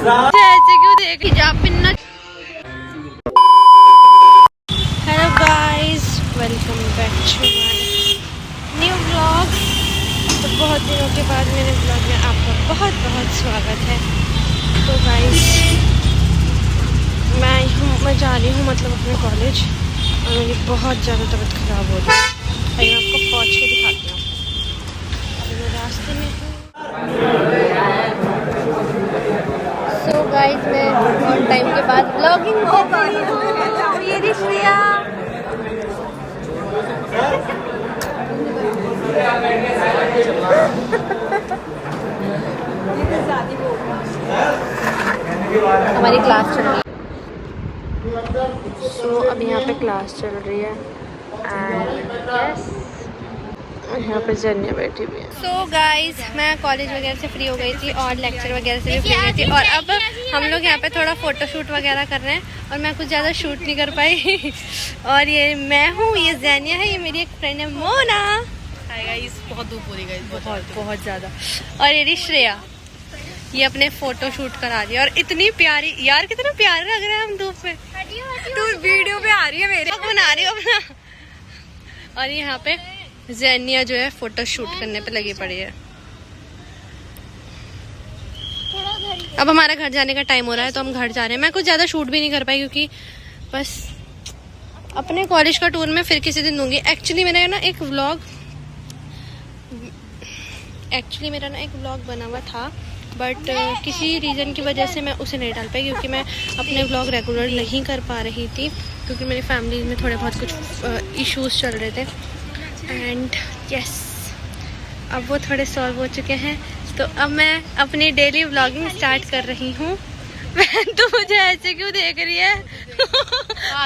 ऐसे क्यों देख हिजाब पहनना। Hello guys, welcome back to my new vlog. तो बहुत दिनों के बाद मेरे व्लॉग में आपका बहुत बहुत स्वागत है। तो गाइस मैं जा रही हूँ मतलब अपने कॉलेज, और मेरी बहुत ज़्यादा तबीयत ख़राब हो रही है। मैं आपको पहुँच के दिखाती हूँ। अभी मैं रास्ते में हूँ। सो गाइस मैं बहुत टाइम के बाद व्लॉगिंग कर रही हूँ। ये रिश्तिया हमारी क्लास चल रही है। सो अभी यहाँ पे क्लास चल रही है एंड यस यहाँ पे जनिया बैठी हुई है। सो गाइस मैं कॉलेज वगैरह से फ्री हो गई थी और लेक्चर वगैरह से भी फ्री हो गई थी, और अब हम लोग यहाँ पे थोड़ा फोटो शूट वगैरह कर रहे हैं और मैं कुछ ज़्यादा शूट नहीं कर पाई। और ये मैं हूँ, ये जैनिया है, ये मेरी एक फ्रेंड है मोना। हाय गाइस, बहुत धूप हो रही है, बहुत ज़्यादा। और ये श्रेया, ये अपने फोटो शूट करा रही है और इतनी प्यारी, यार कितना प्यारे लग रहे हैं हम धूप में। तू वीडियो पे आ रही है, मेरे बना रही हो अपना। और यहाँ पे जैनिया जो है फोटो शूट करने पे लगी पड़ी है। अब हमारा घर जाने का टाइम हो रहा है तो हम घर जा रहे हैं। मैं कुछ ज़्यादा शूट भी नहीं कर पाई क्योंकि बस अपने कॉलेज का टूर में फिर किसी दिन दूंगी। एक्चुअली मेरा ना एक व्लॉग बना हुआ था, बट किसी रीज़न की वजह से मैं उसे नहीं डाल पाई क्योंकि मैं अपने व्लॉग रेगुलर नहीं कर पा रही थी क्योंकि मेरी फैमिली में थोड़े बहुत कुछ इश्यूज़ चल रहे थे। एंड यस अब वो थोड़े सॉल्व हो चुके हैं, तो अब मैं अपनी डेली व्लॉगिंग स्टार्ट कर रही हूँ। तो मुझे ऐसे क्यों देख रही है?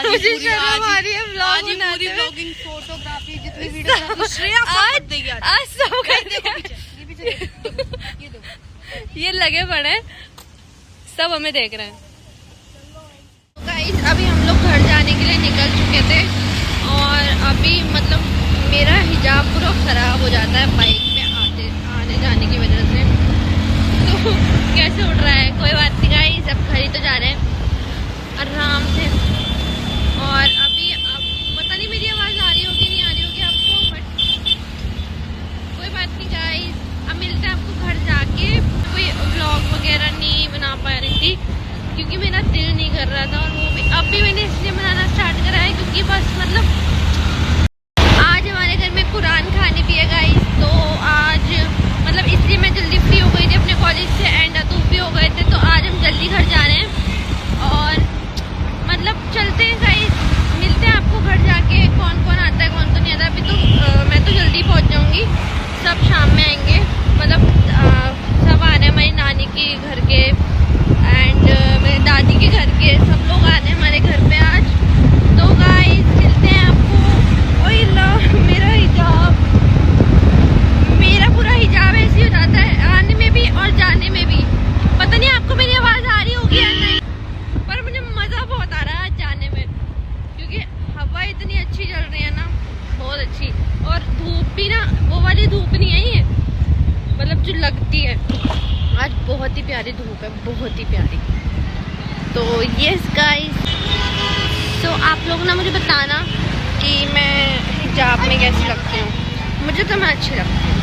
मुझे शर्म आ रही है व्लॉग बनाते हुए। फोटोग्राफी जितनी वीडियोग्राफी श्रेया सब देगी आज सब कर दिया। ये लगे पड़े, सब हमें देख रहे हैं। गाइस अभी हम लोग घर जाने के लिए निकल चुके थे और अभी मतलब मेरा हिजाब पूरा ख़राब हो जाता है बाइक पे आने जाने की वजह से। तो कैसे उठ रहा है, कोई बात नहीं गाइस, अब घर ही तो जा रहे हैं आराम से। और अभी अब पता नहीं मेरी आवाज़ आ रही होगी नहीं आ रही होगी आपको, बट कोई बात नहीं गाइस, अब मिलते हैं आपको घर जाके। कोई व्लॉग वगैरह नहीं बना पा रही थी क्योंकि मेरा दिल नहीं कर रहा था, और वो भी अब भी मैंने इसलिए बनाना स्टार्ट करा है क्योंकि बस मतलब आज हमारे घर में कुरान खाने भी है गाइस। तो आज मतलब इसलिए मैं जल्दी फ्री हो गई थी अपने कॉलेज से एंड अतूफ भी हो गए थे, तो आज हम जल्दी घर जा रहे हैं और मतलब चलते हैं गाइस। मिलते हैं आपको घर जाके, कौन कौन आता है कौन कौन नहीं आता। अभी तो मैं तो जल्दी पहुंच जाऊंगी, सब शाम में आएंगे। मतलब सब आ रहे हैं, हमारी नानी के घर के एंड मेरी दादी के घर के, सब लोग आ रहे हैं हमारे घर पे आज। तो गाइस मिलते हैं आपको। ओए ला मेरा हिजाब, मेरा पूरा हिजाब ऐसे हो जाता है आने में भी और जाने में भी। पता नहीं आपको मेरी आवाज़ आ रही होगी या नहीं, पर मुझे मज़ा बहुत आ रहा है आज जाने में क्योंकि हवा इतनी अच्छी चल रही है ना, बहुत अच्छी। और धूप भी ना वो वाली धूप नहीं है ये, मतलब जो लगती है। आज बहुत ही प्यारी धूप है, बहुत ही प्यारी। तो यस गाइस, तो आप लोग ना मुझे बताना कि मैं हिजाब में कैसी लगती हूँ। मुझे तो मैं अच्छी लगती हूँ,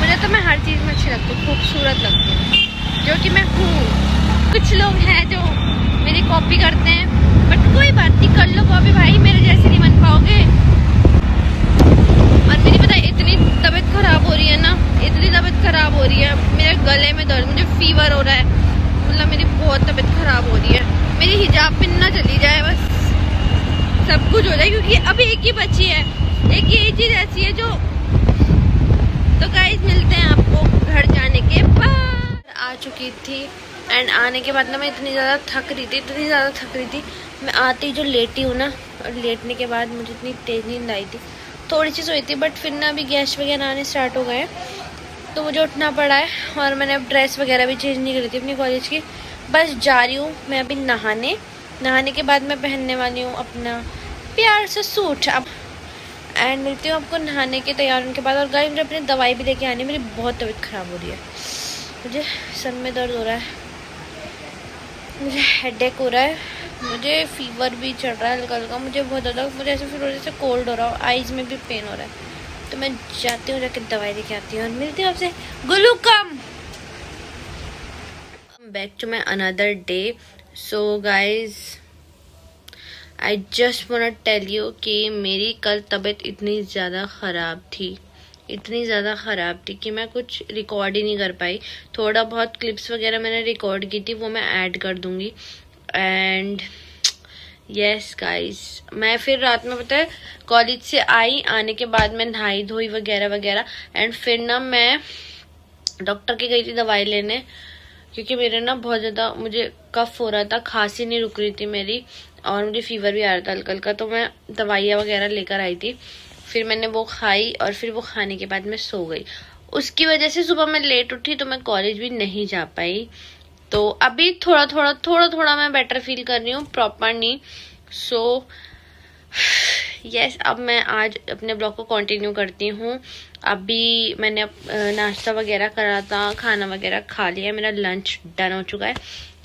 मुझे तो मैं हर चीज़ में अच्छी लगती हूँ, खूबसूरत लगती हूँ जो कि मैं हूँ। कुछ लोग हैं जो मेरी कॉपी करते हैं, बट कोई बात नहीं, कर लो कॉपी भाई, मेरे जैसे नहीं बन पाओगे। और मेरी पता है इतनी तबीयत ख़राब हो रही है ना, इतनी तबीयत ख़राब हो रही है, मेरे गले में दर्द, मुझे फीवर हो रहा है, मतलब मेरी बहुत तबीयत ख़राब हो रही है। मेरी हिजाब पिन ना चली जाए, बस सब कुछ हो जाए क्योंकि अभी एक ही बची है, एक ही चीज़ ऐसी है जो। तो गाइस मिलते हैं आपको घर जाने के बाद। आ चुकी थी एंड आने के बाद ना मैं इतनी ज़्यादा थक रही थी, मैं आती जो लेटी हूँ ना, और लेटने के बाद मुझे इतनी तेज़ नींद आई थी। थोड़ी सी सोई थी बट फिर ना अभी गेस्ट वगैरह आने स्टार्ट हो गए तो मुझे उठना पड़ा है। और मैंने अब ड्रेस वगैरह भी चेंज नहीं करी थी अपनी कॉलेज की, बस जा रही हूँ मैं अभी नहाने के बाद मैं पहनने वाली हूँ अपना प्यार से सूट। अब एंड मिलती हूँ आपको नहाने के तैयार होने के बाद। और गाइस मुझे अपनी दवाई भी लेके आनी है, मेरी बहुत तबीयत ख़राब हो रही है, मुझे सर में दर्द हो रहा है मुझे हेडेक हो रहा है, मुझे फीवर भी चढ़ रहा है हल्का हल्का, मुझे बहुत ज़्यादा, मुझे ऐसे फिर जैसे कोल्ड हो रहा है, आईज में भी पेन हो रहा है। तो मैं जाती हूँ, जाकर दवाई लेके आती हूँ और मिलती हूँ आपसे। Gullu come back to my another day. So guys, I just want to tell you कि मेरी कल तबीयत इतनी ज़्यादा ख़राब थी, इतनी ज़्यादा ख़राब थी कि मैं कुछ रिकॉर्ड ही नहीं कर पाई। थोड़ा बहुत क्लिप्स वगैरह मैंने रिकॉर्ड की थी, वो मैं ऐड कर दूँगी। एंड यस गाइस, मैं फिर रात में पता है कॉलेज से आई, आने के बाद मैं नहाई धोई वगैरह वगैरह, एंड फिर ना मैं डॉक्टर के गई थी दवाई लेने, क्योंकि मेरे ना बहुत ज़्यादा मुझे कफ हो रहा था, खांसी नहीं रुक रही थी मेरी, और मुझे फीवर भी आ रहा था हल्का हल्का। तो मैं दवाइयाँ वगैरह लेकर आई थी, फिर मैंने वो खाई और फिर वो खाने के बाद मैं सो गई। उसकी वजह से सुबह मैं लेट उठी तो मैं कॉलेज भी नहीं जा पाई। तो अभी थोड़ा थोड़ा मैं बेटर फील कर रही हूँ, प्रॉपर नहीं। सो यस, अब मैं आज अपने ब्लॉग को कंटिन्यू करती हूँ। अभी मैंने नाश्ता वगैरह करा था, खाना वगैरह खा लिया, मेरा लंच डन हो चुका है।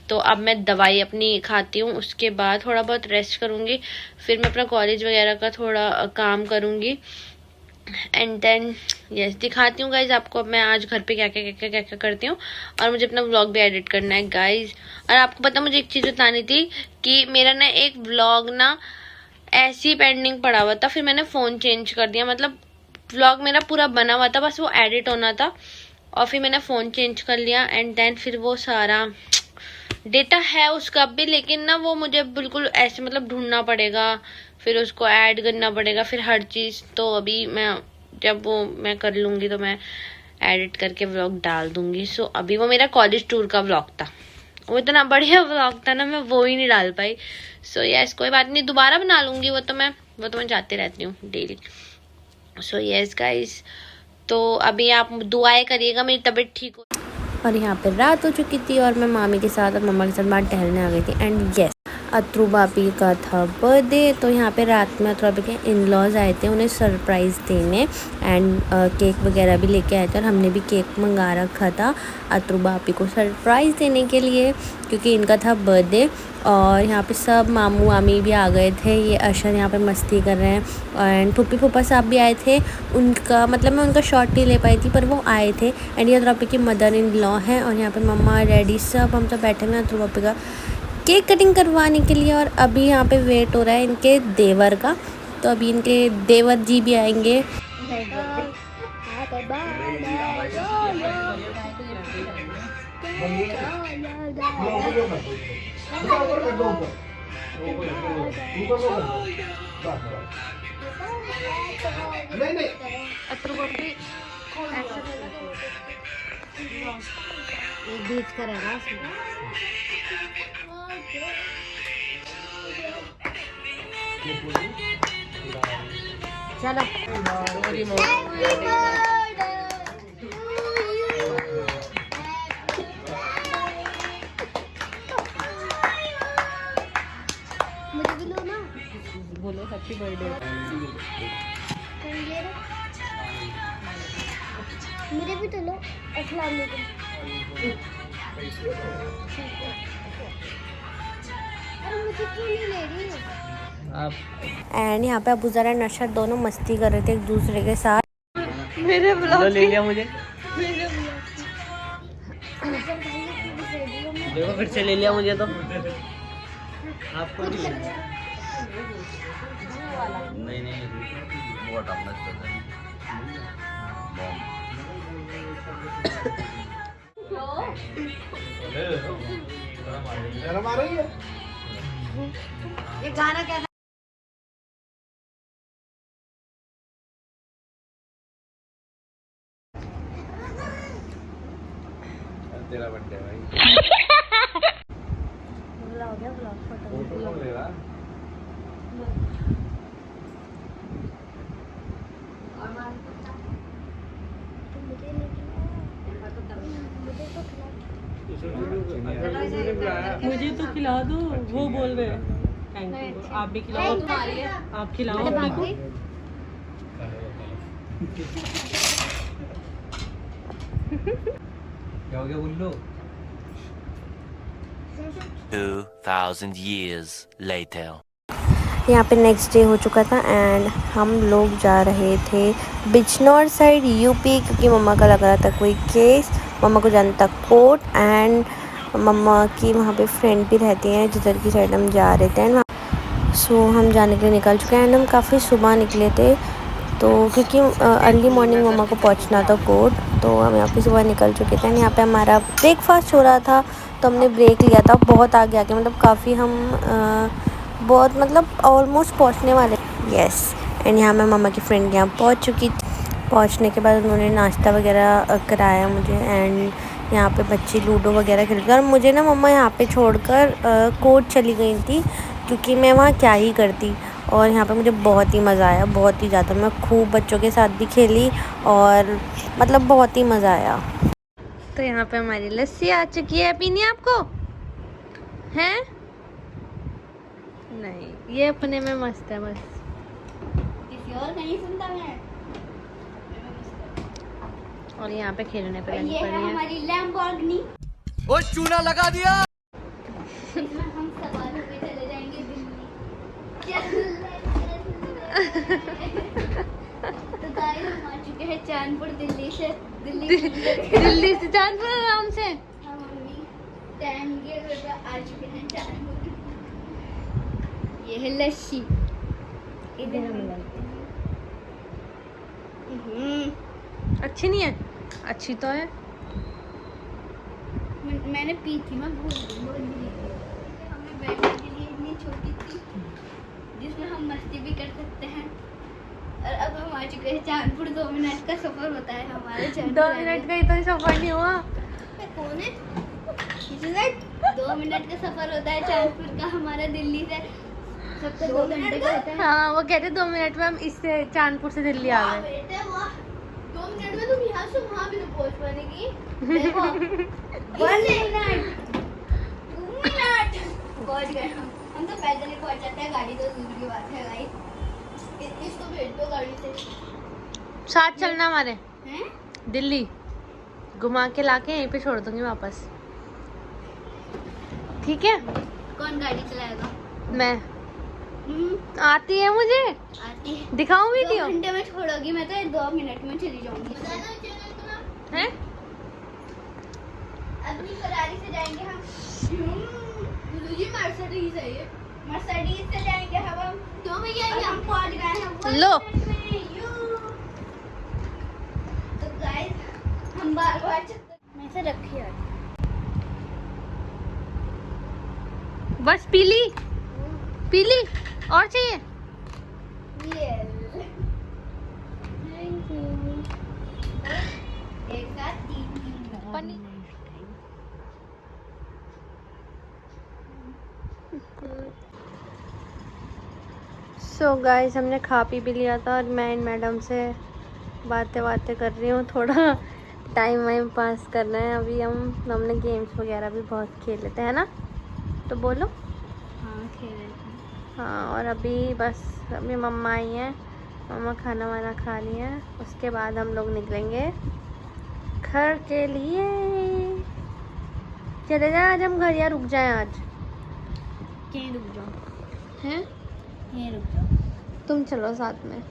तो अब मैं दवाई अपनी खाती हूँ, उसके बाद थोड़ा बहुत रेस्ट करूँगी, फिर मैं अपना कॉलेज वगैरह का थोड़ा काम करूँगी, एंड देन यस दिखाती हूँ गाइज आपको अब मैं आज घर पे क्या क्या करती हूँ। और मुझे अपना व्लॉग भी एडिट करना है गाइज। और आपको पता, मुझे एक चीज़ बतानी थी कि मेरा ना एक व्लॉग ना ऐसे ही पेंडिंग पड़ा हुआ था, फिर मैंने फ़ोन चेंज कर दिया, मतलब व्लॉग मेरा पूरा बना हुआ था, बस वो एडिट होना था, और फिर मैंने फ़ोन चेंज कर लिया, एंड देन फिर वो सारा डेटा है उसका भी, लेकिन ना वो मुझे बिल्कुल ऐसे मतलब ढूंढना पड़ेगा, फिर उसको ऐड करना पड़ेगा, फिर हर चीज़। तो अभी मैं जब वो मैं कर लूँगी तो मैं एडिट करके व्लॉग डाल दूँगी। सो अभी वो मेरा कॉलेज टूर का व्लॉग था, वो इतना बढ़िया व्लॉग था ना, मैं वो ही नहीं डाल पाई। सो यस, कोई बात नहीं, दोबारा बना लूँगी, वो तो मैं जाती रहती हूँ डेली। सो यस गाइस, तो अभी आप दुआएं करिएगा मेरी तबीयत ठीक हो। और यहाँ पे रात हो चुकी थी और मैं मामी के साथ और मम्मा के साथ बाहर टहलने आ गई थी। एंड यस, अतरू भाभी का था बर्थडे, तो यहाँ पे रात में अतरू भाभी के इन लॉज आए थे उन्हें सरप्राइज़ देने, एंड केक वगैरह भी लेके आए थे, और हमने भी केक मंगा रखा था अतरू भाभी को सरप्राइज़ देने के लिए, क्योंकि इनका था बर्थडे। और यहाँ पे सब मामू मामी भी आ गए थे, ये अशर यहाँ पे मस्ती कर रहे हैं, एंड फूफी फूफा साहब भी आए थे। उनका मतलब मैं उनका शॉट नहीं ले पाई थी, पर वो आए थे। एंड ये अतरू भाभी की मदर इन लॉ है, और यहाँ पे मम्मा डैडी सब हम सब बैठे हुए हैं अतरू भाभी का केक कटिंग करवाने के लिए। और अभी यहाँ पे वेट हो रहा है इनके देवर का, तो अभी इनके देवर जी भी आएंगे। बीच करेगा चलो। मुझे भी लो ना, बोलो हैप्पी बर्थडे। मुझे भी तो लो। अस्सलाम वालेकुम। अरे मुझे क्यों नहीं ले रही आप? एंड यहाँ पे अबू ज़रा नशर दोनों मस्ती कर रहे थे एक दूसरे के साथ। मेरे ब्लॉग ले लिया मुझे, देखो फिर से ले लिया मुझे, तो आपको नहीं बहुत ये गाना क्या तेरा बर्थडे भाई ब्लॉग है, ब्लॉग फोटो ले रहा। मुझे तो खिला दो, वो बोल रहे हैं थैंक यू, आप भी खिलाओ, आप खिलाओ। क्या हो गया बुल्लू? 2,000 years later. यहाँ पे नेक्स्ट डे हो चुका था एंड हम लोग जा रहे थे बिजनौर साइड यूपी, क्योंकि मम्मा का लग रहा था कोई केस। मम्मा को जाना था कोर्ट एंड मम्मा की वहाँ पे फ्रेंड भी रहती हैं जिधर की साइड हम जा रहे थे एंड सो हम जाने के लिए निकल चुके हैं एंड हम काफ़ी सुबह निकले थे, तो क्योंकि अर्ली मॉर्निंग मम्मा को पहुंचना था कोर्ट, तो हम यहाँ पे सुबह निकल चुके थे। यहाँ पे हमारा ब्रेकफास्ट हो रहा था तो हमने ब्रेक लिया था बहुत आगे आके, मतलब काफ़ी हम बहुत मतलब ऑलमोस्ट पहुंचने वाले। यस एंड यहाँ मैं मम्मा की फ्रेंड के यहाँ पहुँच चुकी थी। पहुँचने के बाद उन्होंने नाश्ता वगैरह कराया मुझे एंड यहाँ पे बच्चे लूडो वगैरह खेलते और मुझे ना मम्मा यहाँ पे छोड़कर कोर्ट चली गई थी, क्योंकि मैं वहाँ क्या ही करती। और यहाँ पे मुझे बहुत ही मज़ा आया, बहुत ही ज़्यादा। मैं खूब बच्चों के साथ भी खेली और मतलब बहुत ही मज़ा आया। तो यहाँ पे हमारी लस्सी आ चुकी है, पीनी है आपको? हैं? नहीं, ये अपने में मस्त है बस। किसी और का नहीं सुनता मैं। और यहाँ पे खेलने पे लगी ये पड़ी है है। हमारी लैम्बोर्गिनी। ओ चूना लगा दिया। इसमें हम सवार होके चले जाएंगे दिल्ली। तो गाइस हम आ चुके हैं चांदपुर दिल्ली से। दिल्ली से चांदपुर आराम से। हाँ मम्मी, टाइम के पे आ चुके हैं चांदपुर। ये है लस्सी। इधर हम अच्छी नहीं है? अच्छी तो है। मैंने पी थी, मैं भूल गई। हमें बैठने के लिए इतनी छोटी थी जिसमें हम मस्ती भी कर सकते हैं। और अब हम आ चुके हैं चांदपुर। 2 मिनट का सफर होता है हमारे चांदपुर। 2 मिनट का इतना सफर नहीं हुआ। कौन है? 2 मिनट का सफर होता है चांदपुर का हमारा दिल्ली से। सबका 2 घंटे का होता है। हाँ, वो कहते 2 मिनट में हम इससे चांदपुर से दिल्ली आ गए। बेटे वाह, 2 मिनट में तुम यहाँ से वहाँ भी तो पहुँच पाएगी। देखो 1 मिनट 2 मिनट पहुँच गए हम तो पैदल ही पहुँच जाते हैं। गाड़ी तो दूर की बात है गाइस। इसको भेज दो गाड़ी से। साथ चलना हमारे हैं? दिल्ली, घुमा के लाके यहीं पे छोड़ दूंगी वापस, ठीक है? कौन गाड़ी चलाएगा? मैं। आती है मुझे। आती है। दिखाऊं 2 वीडियो? घंटे में छोड़ोगी, मैं तो 2 मिनट में चली जाऊंगी। हैं? अपनी फरारी से जाएंगे हम। जी मर्सिडीज है ये। मर्सिडीज से जाएंगे हम। तो भैया ये हम पहुंच गए हैं। लो। तो गाइस हम बार-बार मैं से रखी है। बस पीली पीली और चाहिए? ये थैंक यू। एक साथ 3 पन्नी। सो गाइस हमने खा पी भी लिया था और मैं इन मैडम से बातें कर रही हूँ, थोड़ा टाइम वाइम पास करना है। अभी हमने गेम्स वगैरह भी बहुत खेल लेते हैं ना, तो बोलो। हाँ खेल रहे थे। हाँ, और अभी बस अभी मम्मा आई हैं, मम्मा खाना वाना खा ली है, उसके बाद हम लोग निकलेंगे घर के लिए। चले जाए आज हम घर या रुक जाए आज? कहीं रुक जाओ। हैं? यहीं रुक जाओ। तुम चलो साथ में,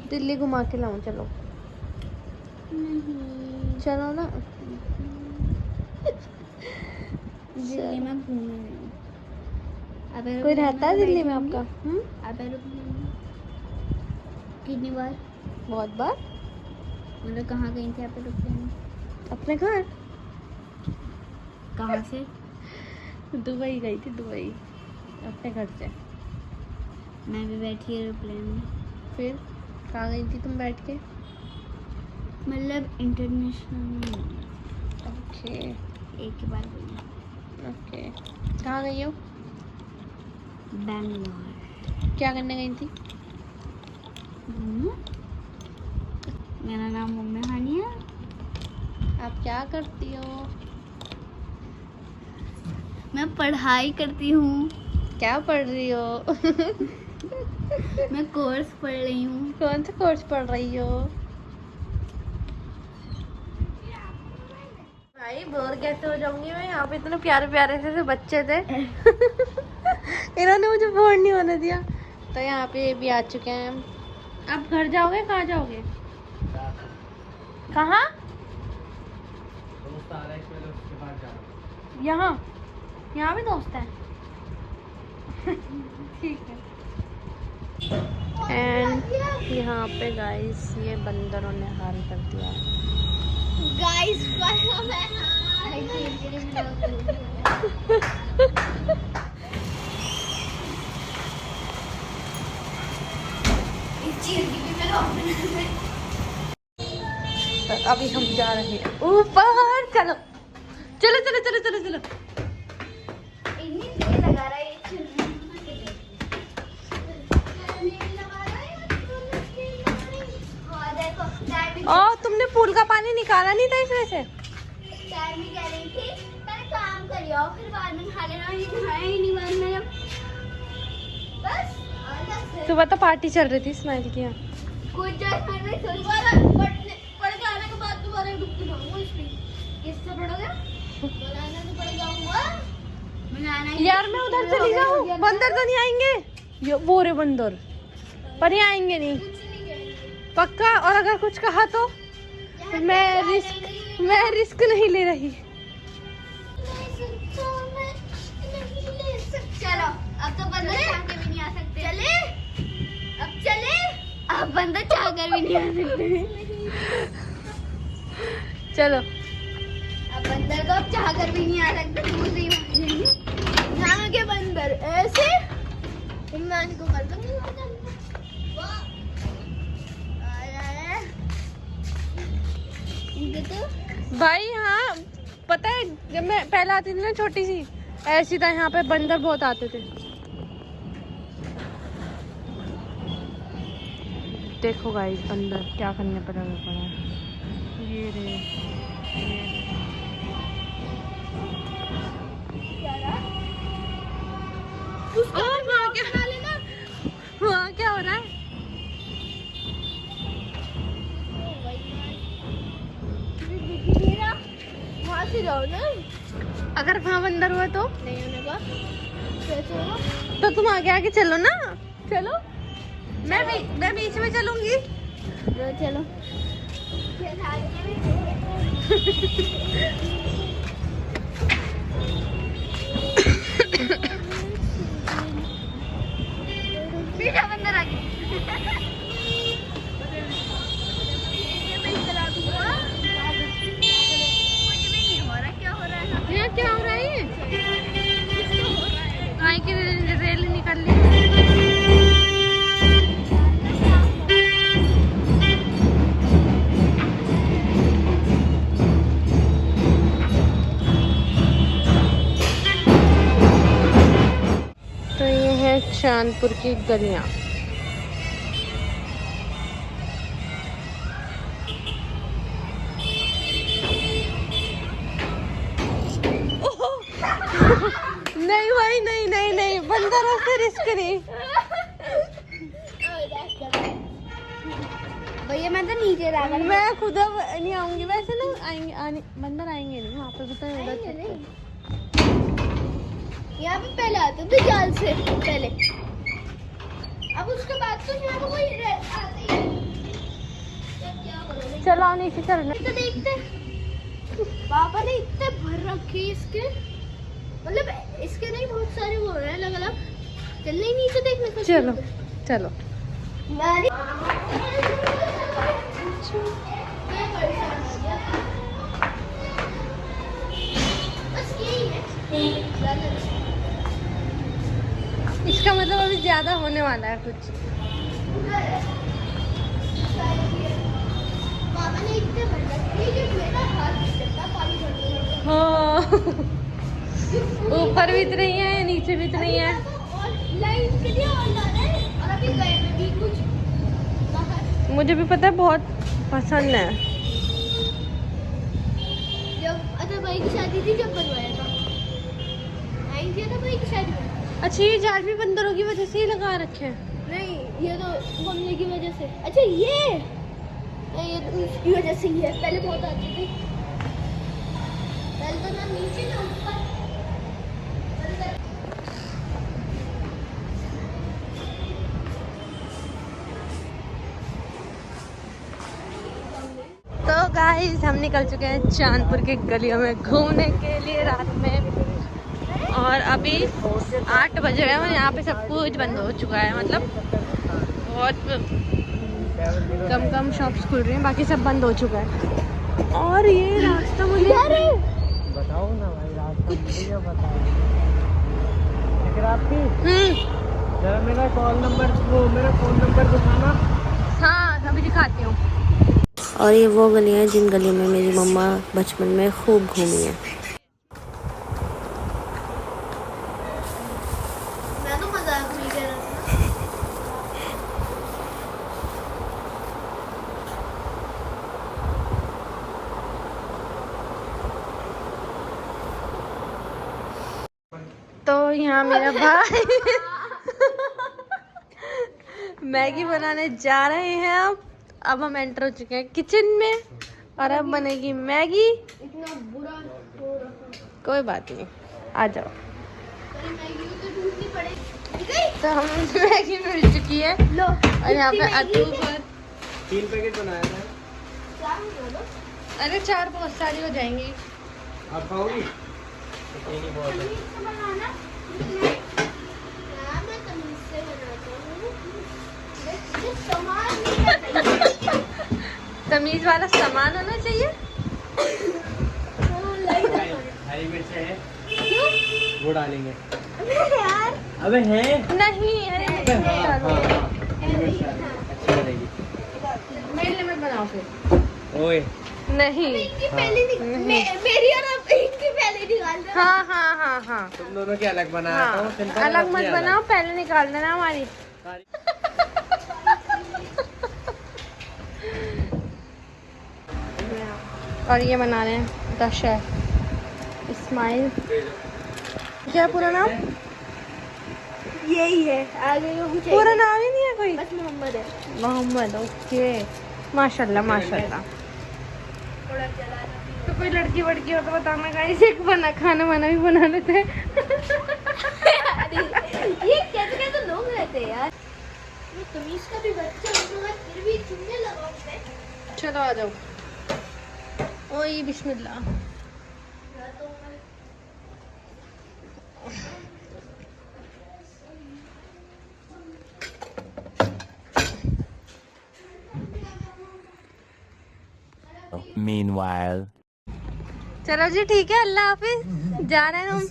दिल्ली घुमा के लाऊं? चलो चलो ना। दिल्ली में घूमने नहीं। अब कोई रहता है दिल्ली में आपका? अब कितनी बार? बहुत बार। मतलब कहाँ गई थी आप रुक जाने? अपने घर। कहाँ से? दुबई गई थी, दुबई अपने घर से। मैं भी बैठी एरोप्लेन में। फिर कहाँ गई थी तुम बैठ के? मतलब इंटरनेशनल। ओके एक ही बार गई। ओके। कहाँ गई हो? बैंगलोर। क्या करने गई थी? मेरा नाम मम्मी हानी है। आप क्या करती हो? मैं पढ़ाई करती हूँ। क्या पढ़ रही हो? मैं कोर्स पढ़ रही हूँ। कौन सा कोर्स पढ़ रही हो? भाई बोर कैसे हो जाऊंगी मैं, यहाँ पे इतने प्यारे प्यारे से बच्चे थे इन्होंने मुझे बोर नहीं होने दिया। तो यहाँ पे भी आ चुके हैं। अब घर जाओगे, कहाँ जाओगे? कहाँ? यहाँ यहाँ भी दोस्त है ठीक है। एंड यहाँ पे गाइस ये बंदरों ने हाल कर दिया गाइस। तो अभी हम जा रहे हैं ऊपर। चलो चलो चलो चलो चलो चलो। इतनी देर लगा रहा है ये चुनने हाँ देखो डैडी तुमने पूल का पानी निकाला नहीं था इसमें से? डैडी कह रही थी पहले काम करियो फिर बाद में खा लेना, ये खाया ही नहीं बाद में बस। सुबह तो पार्टी चल रही थी स्माइल की यहाँ। कुछ जैसा में पढ़ के आने के बाद दोबारा डूब जाऊंगा इसमें। किससे पढ़ोगे? बनाना तो पड़ जाऊंगा। बनाना यार मैं उधर चली जाऊँ, बंदर तो नहीं आएंगे? वो रे बंदर पर ये आएंगे नहीं पक्का। और अगर कुछ कहा तो मैं रिस्क नहीं ले रही। चलो अब तो बंदर चाह के भी नहीं आ सकते। चले अब चले, अब बंदर चाह कर भी नहीं आ सकते। चलो अब बंदर तो अब चाह कर भी नहीं आ सकते। यहाँ के बंदर ऐसे इमरान को कर दूंगी। तो भाई हाँ पता है, जब मैं पहले आती थी ना छोटी सी ऐसी था, यहाँ पे बंदर बहुत आते थे। देखो गाइस बंदर क्या करने पर लगा पड़ा है। ये रे वहाँ क्या हो रहा है? वहाँ से जाओ ना। अगर वहाँ बंदर हुआ तो नहीं होने का कैसे होगा? तो तुम आगे आगे चलो ना। चलो मैं बीच में चलूंगी। चलो पीछा बंदर आ गया। यहाँ क्या हो रहा है? ये काय की रेल निकल ली। तो ये है चांदपुर की गलियां। नहीं भाई नहीं नहीं नहीं, बंदरों से रिस्क नहीं। भैया मैं तो नीचे रहा। मैं खुद अब नहीं आऊंगी वैसे ना। आएंगे बंदर आएंगे नहीं वहाँ पे भी तो उधर। यहाँ पे पहले आते थे जाल से पहले, अब उसके बाद तो यहाँ पे कोई आते ही नहीं। क्या करोगे? चलो नीचे चलना। तो देखते पापा ने इतने भर रखे इसके, मतलब इसके नहीं बहुत सारे वो हैं अलग अलग। चलने ही नीचे देखने को। चलो चलो बस यही है। इसका मतलब अभी ज्यादा होने वाला है कुछ। पापा ने इतने भर रखे कि मेरा हाथ चलता पानी भरने। हाँ ऊपर भी इतने ही है, नीचे भी इतने ही है। और लाइन के लिए और लाना है। और अभी गए में भी कुछ बाहर। मुझे भी पता है, बहुत पसंद है। जब अदर भाई की शादी थी जब बनवाया था, आई थी अदर भाई की शादी में। अच्छा ये जाल भी बंदरों की वजह से ही लगा रखे हैं? नहीं ये तो मम्मी की वजह से। अच्छा ये तो उसकी वजह से ही है, पहले बहुत आती थी। ना नीचे ना ऊपर। तो गाइस हम निकल चुके हैं चांदपुर के गलियों में घूमने के लिए रात में, और अभी 8 बज रहे हैं और यहाँ पे सब कुछ बंद हो चुका है। मतलब बहुत कम शॉप्स खुल रही हैं, बाकी सब बंद हो चुका है। और ये रास्ता मुझे बताओ ना भाई, रास्ता मुझे बताओ। जरा मेरा फ़ोन नंबर दिखाना। हाँ अभी दिखाती हूँ। और ये वो गलियाँ हैं जिन गलियों में मेरी मम्मा बचपन में खूब घूमी है। मैं तो मजाक नहीं कर रहा था। तो यहाँ मेरा भाई मैगी बनाने जा रहे हैं। अब हम एंटर हो चुके हैं किचन में और अब बनेगी मैगी। इतना बुरा हो रहा। कोई बात नहीं, आ जाओ। पर मैगी तो ढूंढनी पड़ेगी। तो हम मैगी मिल चुकी है लो और यहाँ पे अतू पर 3 पैकेट बनाया था। क्या हो लो? अरे 4 बहुत सारी हो जाएंगी। आप खाओगी? बहुत है। तमीज से बनाना। हाँ, मैं तमीज से बनाता हूँ। मुझे सामान नहीं चाहिए। तमीज वाला सामान होना चाहिए। हाँ, लाई दो। हरी मिर्च है, क्यों? वो डालेंगे। अबे यार। अबे है। नहीं अरे नहीं डालो। हरी मिर्च अच्छी लगेगी। मेरे लिए मत बनाओ फिर। ओए नहीं। इनकी पहले मेरी और अब इनकी पहले निकाल दो। हाँ तुम दोनों के अलग बनाया हाँ, था, सिंपल अलग अपनी मत बनाओ, पहले निकाल देना हमारी। और ये बना रहे हैं द शेफ इस्माइल। क्या पूरा नाम? यही है, आगे का कुछ पूरा नाम ही नहीं है कोई? बस मोहम्मद है। मोहम्मद। ओके, माशाल्लाह माशाल्लाह। थोड़ा चला था। तो कोई लड़की वड़की हो तो बताना गाइस, एक बना खाना वाना भी बना लेते हैं। ये कैसे कैसे लोग रहते हैं यार। ये तमीज का भी बच्चा होगा फिर भी चुनने लगा उससे। चलो आ जाओ। ओए बिस्मिल्लाह। Meanwhile. चलो जी ठीक है, अल्लाह हाफिज। जा रहे हैं हम।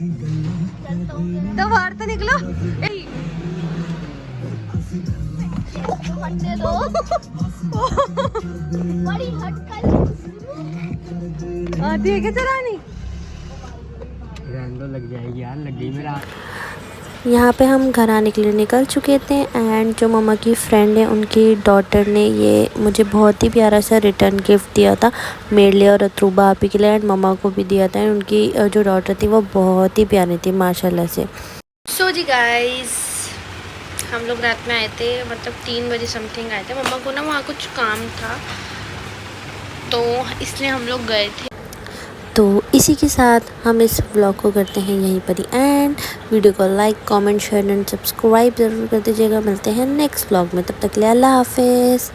तो बाहर तो निकलो। हटने दो। बड़ी हटकर आती है क्या चलानी? रैंडो लग जाएगी यार, लग गई मेरा। यहाँ पे हम घर आने के लिए निकल चुके थे एंड जो मम्मा की फ्रेंड है उनकी डॉटर ने ये मुझे बहुत ही प्यारा सा रिटर्न गिफ्ट दिया था मेरे लिए और अतरूबा आपी के लिए एंड मम्मा को भी दिया था। एंड उनकी जो डॉटर थी वो बहुत ही प्यारी थी माशाल्लाह से। सो जी गाइस, हम लोग रात में आए थे, मतलब 3 बजे समथिंग आए थे। मम्मा को ना वहाँ कुछ काम था तो इसलिए हम लोग गए थे। तो इसी के साथ हम इस व्लॉग को करते हैं यहीं पर ही एंड। वीडियो को like comment share and subscribe ज़रूर कर दीजिएगा। मिलते हैं नेक्स्ट व्लॉग में, तब तक के लिए अल्लाह हाफिज़।